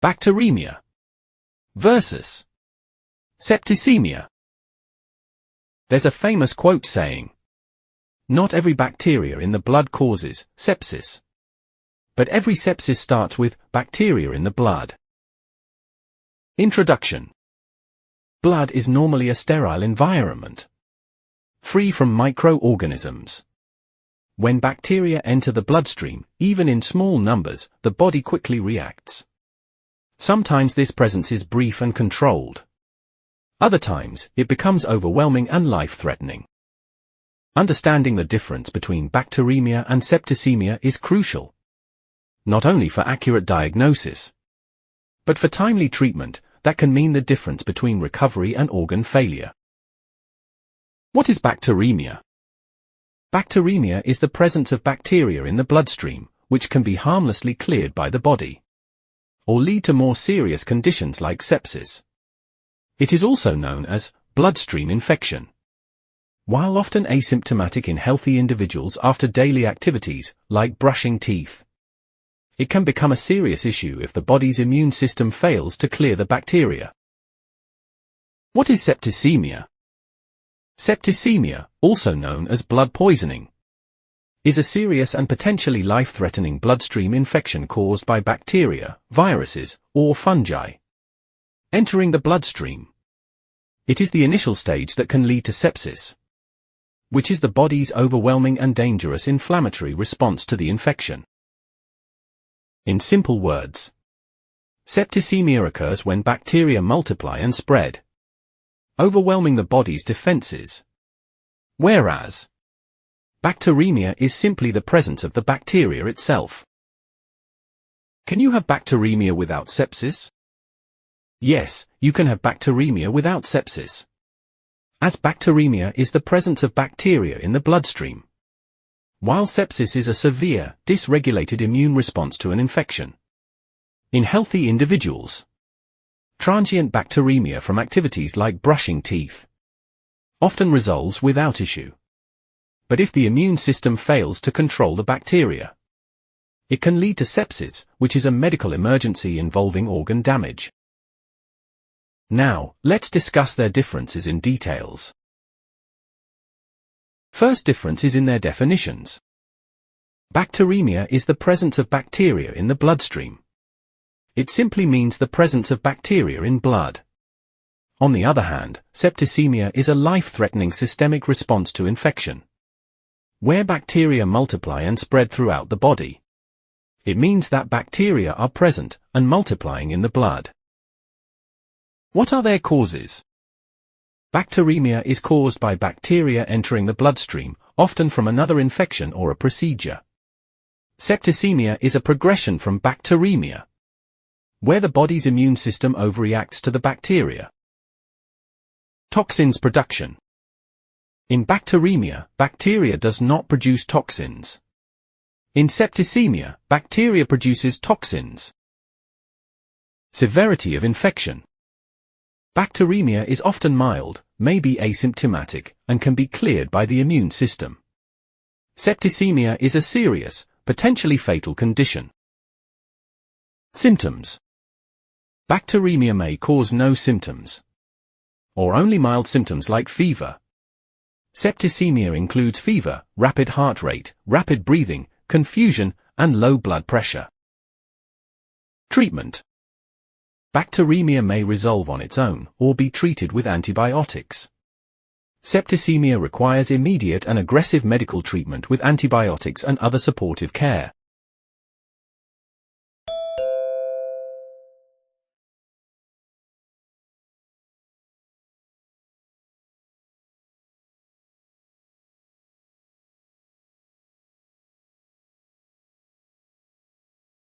Bacteremia versus Septicemia. There's a famous quote saying, "Not every bacteria in the blood causes sepsis, but every sepsis starts with bacteria in the blood." Introduction. Blood is normally a sterile environment, free from microorganisms. When bacteria enter the bloodstream, even in small numbers, the body quickly reacts. Sometimes this presence is brief and controlled. Other times, it becomes overwhelming and life-threatening. Understanding the difference between bacteremia and septicemia is crucial, not only for accurate diagnosis, but for timely treatment that can mean the difference between recovery and organ failure. What is bacteremia? Bacteremia is the presence of bacteria in the bloodstream, which can be harmlessly cleared by the body, or lead to more serious conditions like sepsis. It is also known as bloodstream infection. While often asymptomatic in healthy individuals after daily activities, like brushing teeth, it can become a serious issue if the body's immune system fails to clear the bacteria. What is septicemia? Septicemia, also known as blood poisoning, is a serious and potentially life-threatening bloodstream infection caused by bacteria, viruses, or fungi entering the bloodstream. It is the initial stage that can lead to sepsis, which is the body's overwhelming and dangerous inflammatory response to the infection. In simple words, septicemia occurs when bacteria multiply and spread, overwhelming the body's defenses, whereas bacteremia is simply the presence of the bacteria itself. Can you have bacteremia without sepsis? Yes, you can have bacteremia without sepsis, as bacteremia is the presence of bacteria in the bloodstream, while sepsis is a severe, dysregulated immune response to an infection. In healthy individuals, transient bacteremia from activities like brushing teeth often resolves without issue. But if the immune system fails to control the bacteria, it can lead to sepsis, which is a medical emergency involving organ damage. Now, let's discuss their differences in details. First difference is in their definitions. Bacteremia is the presence of bacteria in the bloodstream. It simply means the presence of bacteria in blood. On the other hand, septicemia is a life-threatening systemic response to infection, where bacteria multiply and spread throughout the body. It means that bacteria are present and multiplying in the blood. What are their causes? Bacteremia is caused by bacteria entering the bloodstream, often from another infection or a procedure. Septicemia is a progression from bacteremia, where the body's immune system overreacts to the bacteria. Toxins production. In bacteremia, bacteria does not produce toxins. In septicemia, bacteria produces toxins. Severity of infection. Bacteremia is often mild, may be asymptomatic, and can be cleared by the immune system. Septicemia is a serious, potentially fatal condition. Symptoms. Bacteremia may cause no symptoms, or only mild symptoms like fever. Septicemia includes fever, rapid heart rate, rapid breathing, confusion, and low blood pressure. Treatment. Bacteremia may resolve on its own, or be treated with antibiotics. Septicemia requires immediate and aggressive medical treatment with antibiotics and other supportive care.